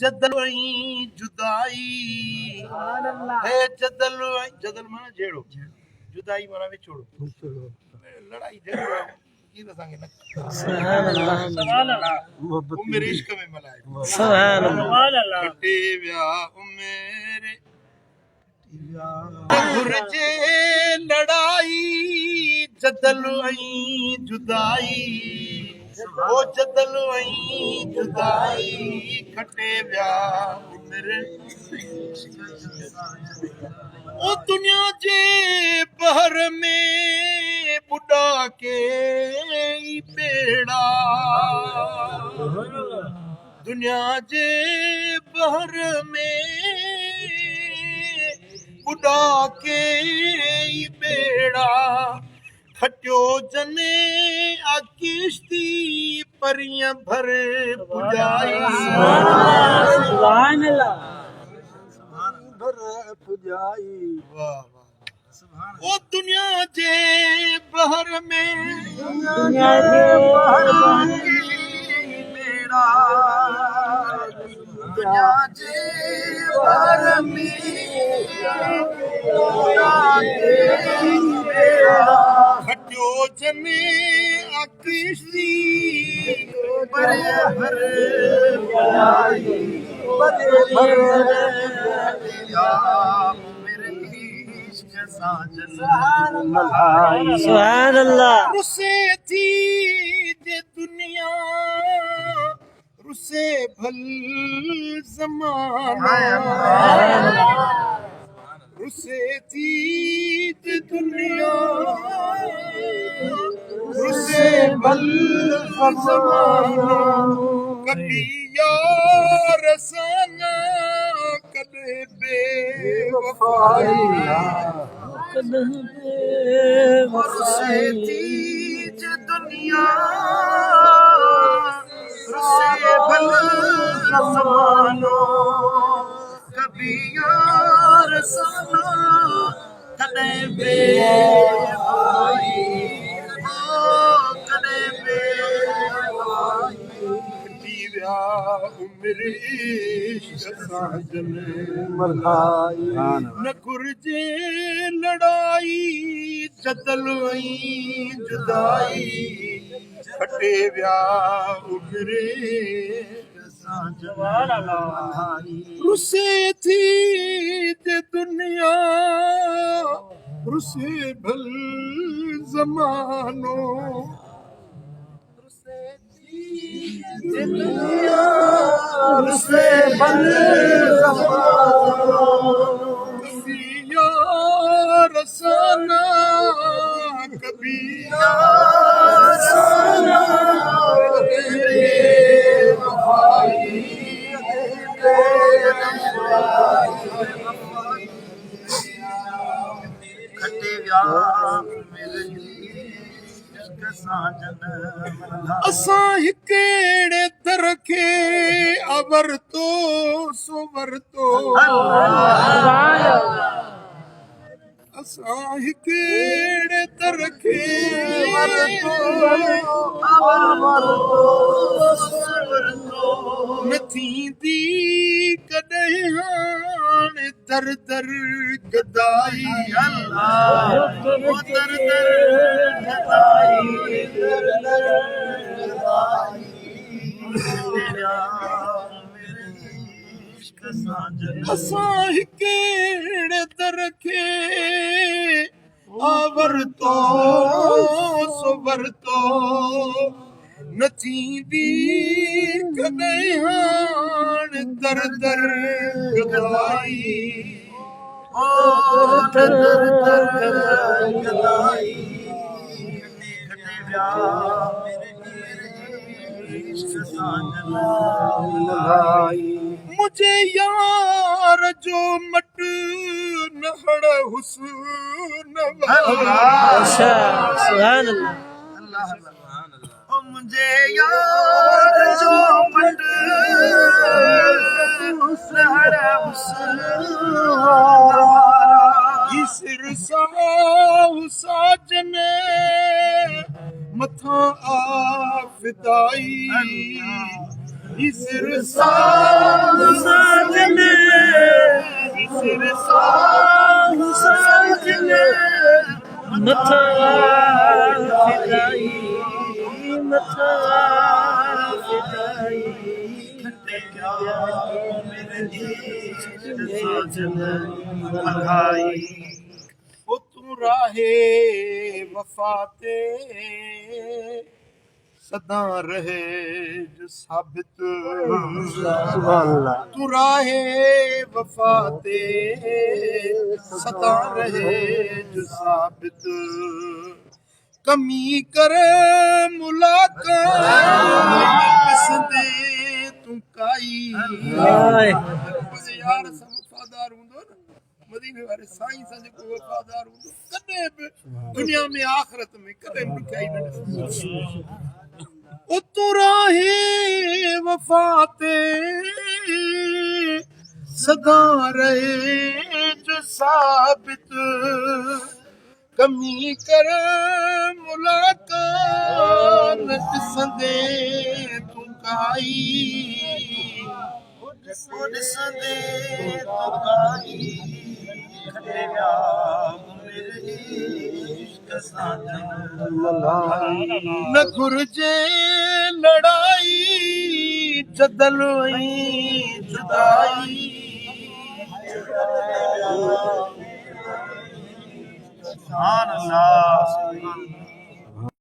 जदल जुदाई है जदल माना जेड़ो जुदाई माना विछोड़ो लड़ाई झगड़ो की दसांगे ना सुभान अल्लाह मेरे इश्क में मलाए सुभान अल्लाह कटे व्या मेरे गुरजे लड़ाई जदल जुदाई ओ जदल जुदाई खटे व्या मेरे ओ दुनिया जे बहर में बुढ़ा के बेड़ा दुनिया जे बहर में बुढ़ा के बेड़ा खटियो जने आ किश्ती परियां भर पुजाई सुभान अल्लाह भर पुजाई वाह वाह ओ दुनिया जे बहर में दुनिया जे बहर में बेड़ा दुनिया जे बहर में खटियो जने आ किश्ती परियां भर पुजाई सुभान अल्लाह रुसे थी जे दुनिया रुसे भल ज़माना रुसे थी जे दुनिया रुसे भल ज़माना कभी यार साना कदे बेवफाई रुसे थी जे दुनिया रुसे भल ज़माना कभी यार साना कदे बेवफाई कदे बेवफाई मेरे इश्क साजन मल्हाई न गुरजे लड़ाई जदल जुदाई खटे व्या मेरे रुसे थी जे दुनिया रुसे भल ज़मानो दुनिया रुसे भल ज़मानो यार साना कभी यार साना खटे व्या मेरे असां हिकड़े दर खे अवर तो सोवर तो असां हिकड़े दर खे न थींदी कॾहिं हाणे दर दर गदाई दर दर गदाई असां हिकड़े दर खे आवर तो सोवर तो न थींदी कॾहिं हाणे दर दर गदाई दर दर गदाई मुझे यार जो मट नहड़ हुस्न सुभान अल्लाह मुझे यार जो मट नहड़ हुस्न सिर साजन मथा आफदाई इस रसाल साजने इस रसाल साजने मथा फिदाई मथा फिदाई ओ तू राहे वफाते सदा रहे जो साबित तू राहे वफाते सदा रहे जो साबित कमी कर मुलाकात दे तू काई यार सब वफादार हूंदो न मदीने वारे साईं सा जेको वफादार हूंदो कॾहिं बि दुनिया में आख़िरत में कॾहिं बि ॾुखियाई न ॾिसंदो ओ तू राहे वफाते सदा रहे जो साबित कमी कर मुलाकात ॾिसंदे तूं काई ॾिसंदे तूं काई न घुर्जे लड़ाई जदल ऐं जुदाई